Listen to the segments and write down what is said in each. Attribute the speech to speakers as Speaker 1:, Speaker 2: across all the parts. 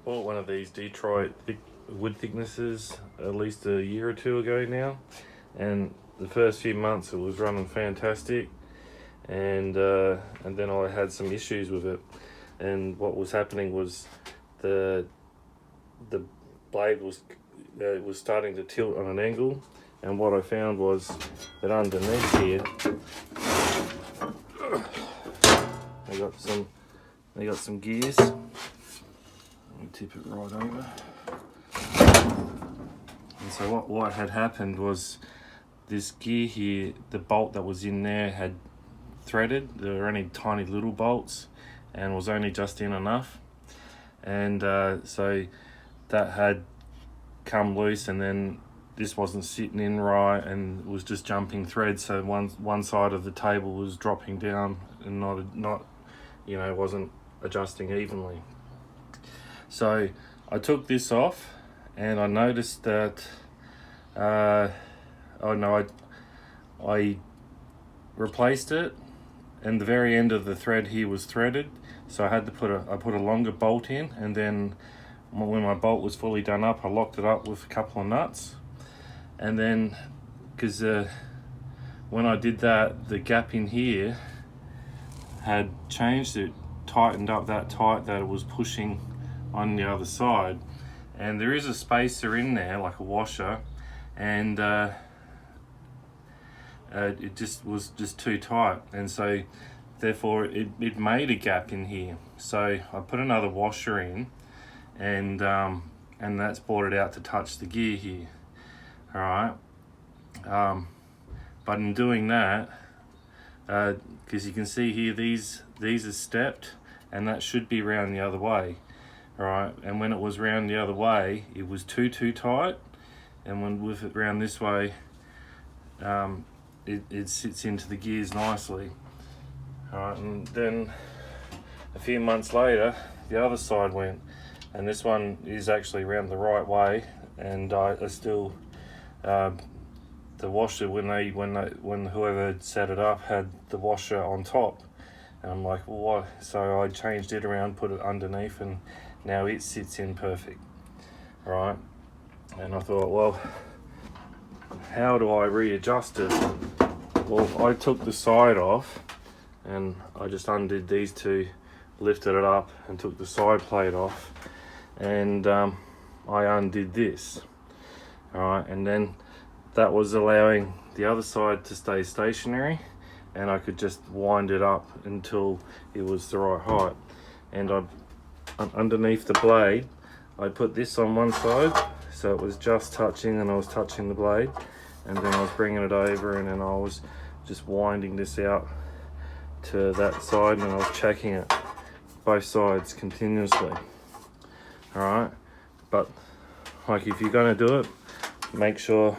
Speaker 1: bought one of these Detroit wood thicknesses at least a year or two ago now, and the first few months it was running fantastic, and then I had some issues with it, and what was happening was the blade was starting to tilt on an angle, and what I found was that underneath here they got some gears. Let me tip it right over. And so what had happened was this gear here, the bolt that was in there had threaded. There were only tiny little bolts and was only just in enough. And so that had come loose, and then this wasn't sitting in right and was just jumping threads. So one side of the table was dropping down and not wasn't adjusting evenly. So I took this off and I noticed that I replaced it, and the very end of the thread here was threaded, so I had to put a longer bolt in, and then when my bolt was fully done up, I locked it up with a couple of nuts. And then because when I did that, the gap in here had changed, it tightened up that tight that it was pushing on the other side, and there is a spacer in there like a washer, and it just was too tight, and so therefore it made a gap in here. So I put another washer in, and that's brought it out to touch the gear here. All right, but in doing that, because you can see here these are stepped, and that should be round the other way. All right, and when it was round the other way, it was too tight, and when with it round this way, it sits into the gears nicely. All right, and then a few months later, the other side went, and this one is actually round the right way, and I still the washer, when whoever had set it up had the washer on top, and I'm like, well, what? So I changed it around, put it underneath, and now it sits in perfect. All right, and I thought, well, how do I readjust it? Well, I took the side off, and I just undid these two, lifted it up, and took the side plate off, and I undid this. All right, and then that was allowing the other side to stay stationary, and I could just wind it up until it was the right height. And underneath the blade, I put this on one side, so it was just touching, and I was touching the blade, and then I was bringing it over, and then I was just winding this out to that side, and I was checking it both sides continuously. All right, but like if you're going to do it, make sure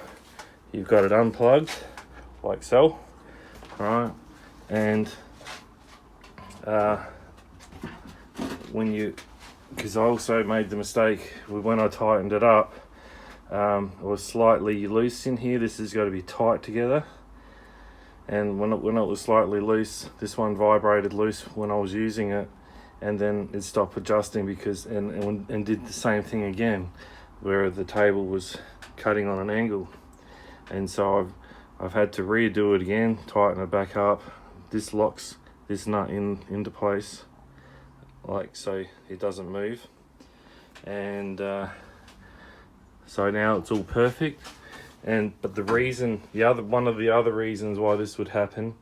Speaker 1: you've got it unplugged like so. All right, and because I also made the mistake when I tightened it up, it was slightly loose in here. This has got to be tight together, and when it was slightly loose, this one vibrated loose when I was using it, and then it stopped adjusting because and did the same thing again, where the table was cutting on an angle, and so I've had to redo it again, tighten it back up. This locks this nut into place, like so it doesn't move, and so now it's all perfect. But one of the other reasons why this would happen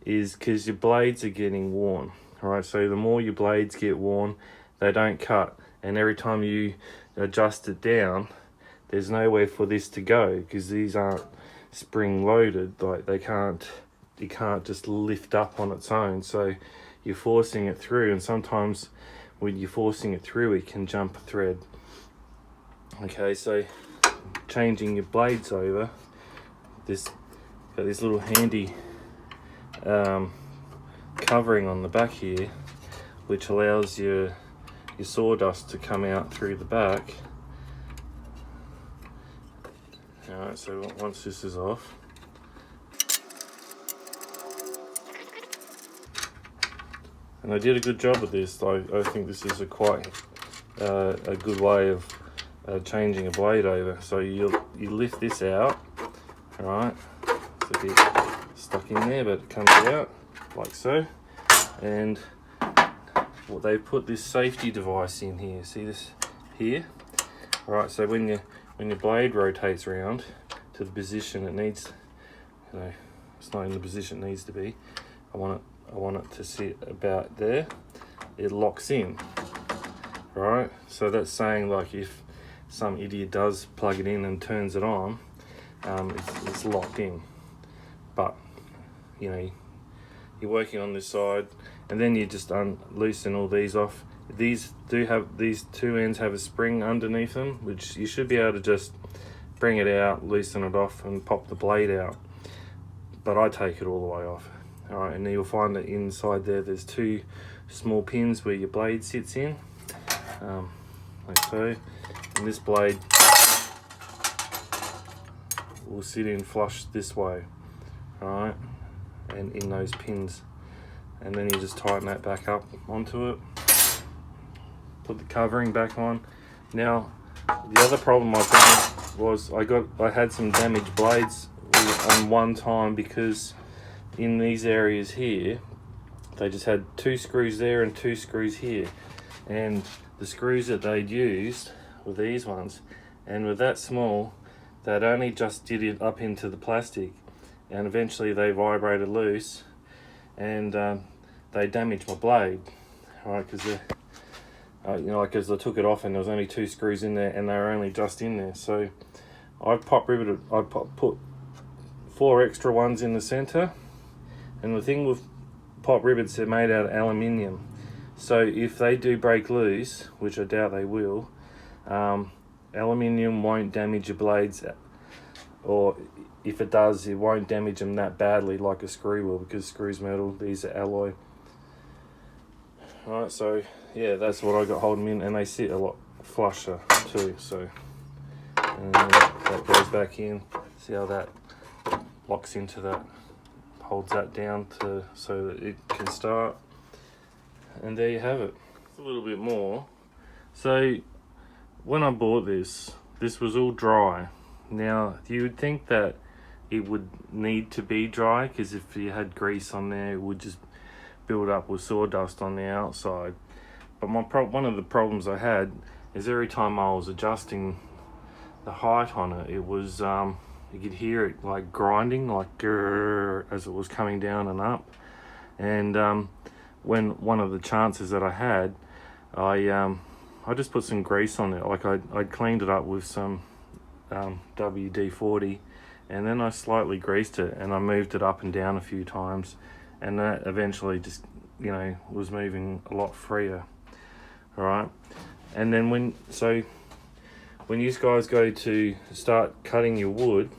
Speaker 1: is because your blades are getting worn. All right, so the more your blades get worn, they don't cut, and every time you adjust it down, there's nowhere for this to go because these aren't spring loaded. Like it can't just lift up on its own, so you're forcing it through, and sometimes when you're forcing it through, it can jump a thread. Okay, so changing your blades over, got this little handy covering on the back here, which allows your sawdust to come out through the back. Alright, so once this is off, and I did a good job of this. I think this is a quite a good way of changing a blade over. So you lift this out, alright, it's a bit stuck in there, but it comes out like so, and well, they put this safety device in here. See this here? Alright, so when your blade rotates around to the position it needs, it's not in the position it needs to be. I want it to sit about there. It locks in. Right, so that's saying, like, if some idiot does plug it in and turns it on, it's locked in. But you're working on this side, and then you just loosen all these off. These two ends have a spring underneath them, which you should be able to just bring it out, loosen it off, and pop the blade out. But I take it all the way off. All right, and then you'll find that inside there's two small pins where your blade sits in. Like so, and this blade will sit in flush this way, alright, and in those pins, and then you just tighten that back up onto it, put the covering back on. Now the other problem I found was I had some damaged blades on one time, because in these areas here they just had 2 screws there and 2 screws here, and the screws that they'd used were these ones, and with that small, they'd only just did it up into the plastic, and eventually they vibrated loose, and they damaged my blade, right? Because because I took it off and there was only 2 screws in there, and they were only just in there. So I put 4 extra ones in the center, and the thing with pop rivets, they're made out of aluminium. So if they do break loose, which I doubt they will, aluminium won't damage your blades, or if it does, it won't damage them that badly like a screw will, because screw's metal, these are alloy. Alright, so yeah, that's what I got holding them in, and they sit a lot flusher too. So and that goes back in. See how that locks into that, holds that down so that it can start. And there you have it. A little bit more. So when I bought this was all dry. Now you would think that it would need to be dry, because if you had grease on there, it would just build up with sawdust on the outside. But one of the problems I had is every time I was adjusting the height on it, it was you could hear it like grinding, like grrr, as it was coming down and up. And when one of the chances that I had, I just put some grease on it. Like I'd cleaned it up with some WD-40, and then I slightly greased it, and I moved it up and down a few times, and that eventually just was moving a lot freer. All right, and then when you guys go to start cutting your wood,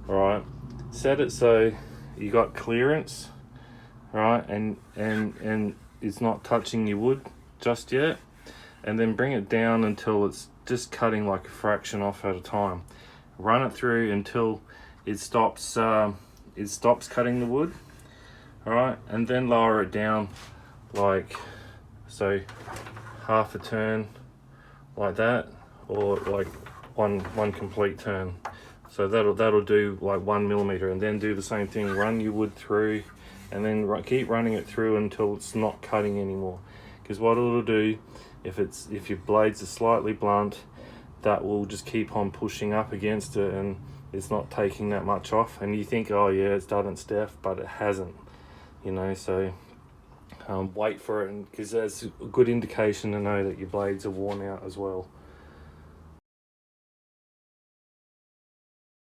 Speaker 1: all right, set it so you got clearance, right, and it's not touching your wood just yet, and then bring it down until it's just cutting like a fraction off at a time. Run it through until it stops cutting the wood, all right, and then lower it down like so, half a turn like that, or like one complete turn. So that'll do like 1 millimeter, and then do the same thing. Run your wood through, and then keep running it through until it's not cutting anymore. Because what it'll do, if your blades are slightly blunt, that will just keep on pushing up against it, and it's not taking that much off. And you think, oh yeah, it's done its def, but it hasn't. So wait for it, because that's a good indication to know that your blades are worn out as well.